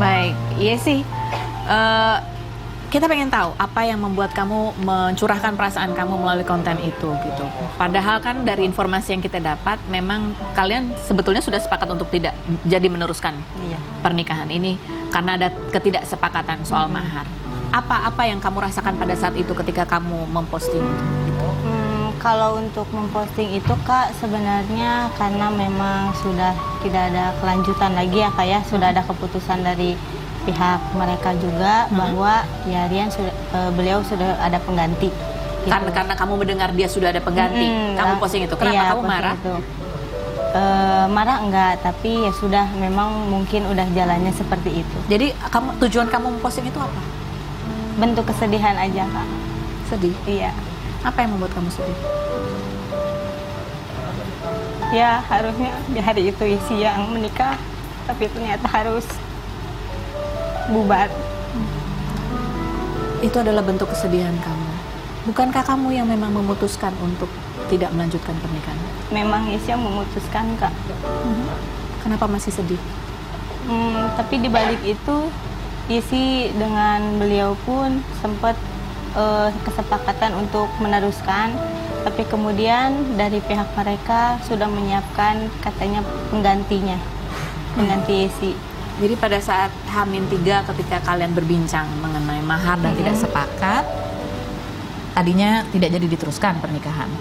Baik, iya sih. Eh, kita pengen tahu apa yang membuat kamu mencurahkan perasaan kamu melalui konten itu gitu. Padahal kan dari informasi yang kita dapat, memang kalian sebetulnya sudah sepakat untuk tidak jadi meneruskan Iya. pernikahan ini karena ada ketidaksepakatan soal mahar. Apa yang kamu rasakan pada saat itu ketika kamu memposting itu? Gitu. Kalau untuk memposting itu Kak, sebenarnya karena memang sudah tidak ada kelanjutan lagi ya Kak ya, sudah ada keputusan dari pihak mereka juga bahwa ya beliau sudah ada pengganti. Gitu. Karena kamu mendengar dia sudah ada pengganti, kamu posting itu. Kenapa iya, kamu marah? Itu. Marah enggak, tapi ya sudah, memang mungkin udah jalannya seperti itu. Jadi tujuan kamu memposting itu apa? Bentuk kesedihan aja Kak. Sedih. Iya. Apa yang membuat kamu sedih? Ya harusnya di hari itu isi yang menikah, tapi ternyata harus bubar. Itu adalah bentuk kesedihan kamu. Bukankah kamu yang memang memutuskan untuk tidak melanjutkan pernikahan? Memang Yesi yang memutuskan Kak. Kenapa masih sedih? Tapi di balik itu Yesi dengan beliau pun sempat kesepakatan untuk meneruskan, tapi kemudian dari pihak mereka sudah menyiapkan katanya penggantinya, pengganti Yesi. Jadi pada saat H-3 ketika kalian berbincang mengenai mahar dan tidak sepakat, tadinya tidak jadi diteruskan pernikahan.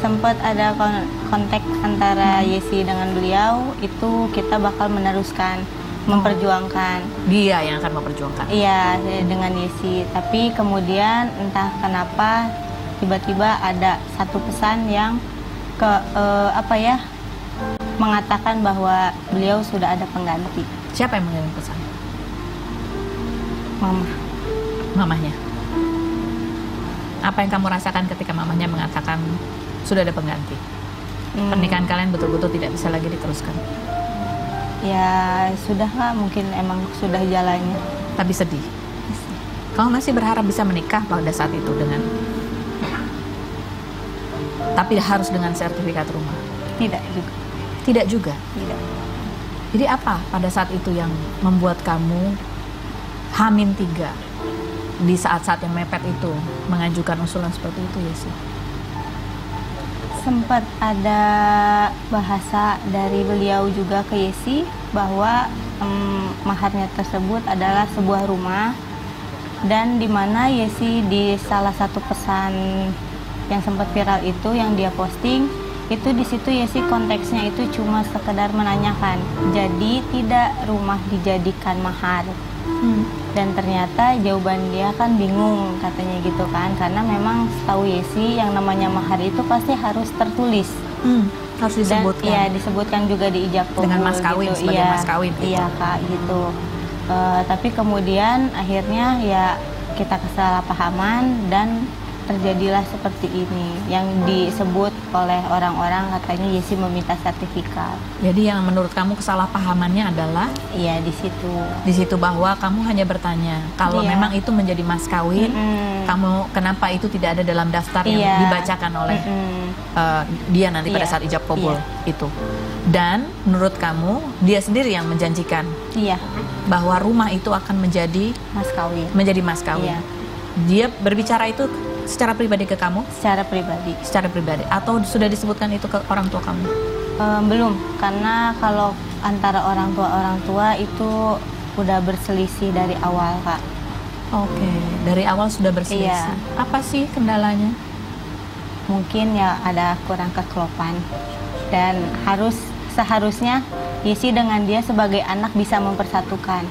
Sempat ada kontak antara Yesi dengan beliau, itu kita bakal meneruskan, memperjuangkan. Dia yang akan memperjuangkan. Iya, dengan Yesi. Tapi kemudian entah kenapa tiba-tiba ada satu pesan yang mengatakan bahwa beliau sudah ada pengganti. Siapa yang mengirim pesan? Mama. Mamahnya. Apa yang kamu rasakan ketika mamahnya mengatakan sudah ada pengganti? Pernikahan kalian betul-betul tidak bisa lagi diteruskan. Ya sudah lah, mungkin emang sudah jalannya. Tapi sedih. Kamu masih berharap bisa menikah pada saat itu dengan, tapi harus dengan sertifikat rumah? Tidak juga. Tidak juga. Tidak. Jadi apa pada saat itu yang membuat kamu H-3 di saat-saat yang mepet itu mengajukan usulan seperti itu, Yesi? Sempat ada bahasa dari beliau juga ke Yesi bahwa maharnya tersebut adalah sebuah rumah, dan di mana Yesi di salah satu pesan yang sempat viral itu yang dia posting itu, di situ Yesi konteksnya itu cuma sekedar menanyakan, jadi tidak rumah dijadikan mahar. Dan ternyata jawaban dia kan bingung katanya gitu kan, karena memang setahu Yesi yang namanya mahar itu pasti harus tertulis. Harus disebutkan. Dan iya, disebutkan juga di ijab kabul dengan mas kawin gitu. sebagai Iya, mas kawin. Iya Kak gitu. Tapi kemudian akhirnya ya kita kesalahpahaman dan terjadilah seperti ini yang disebut oleh orang-orang katanya Yesi meminta sertifikat. Jadi yang menurut kamu kesalahpahamannya adalah? Iya, di situ. Di situ bahwa kamu hanya bertanya kalau memang itu menjadi mas kawin, kamu kenapa itu tidak ada dalam daftar yang dibacakan oleh dia nanti pada saat ijab kabul itu. Dan menurut kamu dia sendiri yang menjanjikan bahwa rumah itu akan menjadi mas kawin. Menjadi mas kawin. Dia berbicara itu secara pribadi ke kamu? Secara pribadi. Secara pribadi. Atau sudah disebutkan itu ke orang tua kamu? Belum, karena kalau antara orang tua itu udah berselisih dari awal Kak. Oke, dari awal sudah berselisih. Iya. Apa sih kendalanya? Mungkin ya ada kurang kekelopan, dan seharusnya Yesi dengan dia sebagai anak bisa mempersatukan,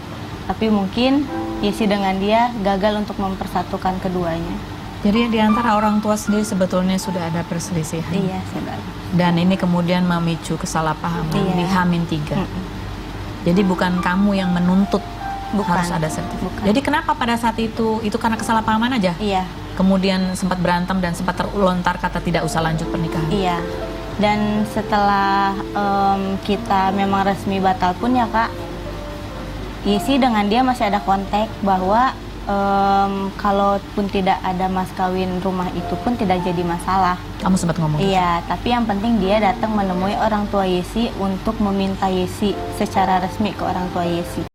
tapi mungkin Yesi dengan dia gagal untuk mempersatukan keduanya. Jadi di antara orang tua sendiri sebetulnya sudah ada perselisihan. Iya, sudah. Dan ini kemudian memicu kesalahpahaman di H-3. Jadi bukan kamu yang menuntut harus ada sertifikat. Jadi kenapa pada saat itu karena kesalahpahaman aja? Iya. Kemudian sempat berantem dan sempat terlontar kata tidak usah lanjut pernikahan. Iya. Dan setelah kita memang resmi batal pun ya Kak, Yesi dengan dia masih ada kontak bahwa kalaupun tidak ada mas kawin rumah itu pun tidak jadi masalah. Kamu sempat ngomong? Iya, tapi yang penting dia datang menemui orang tua Yesi untuk meminta Yesi secara resmi ke orang tua Yesi.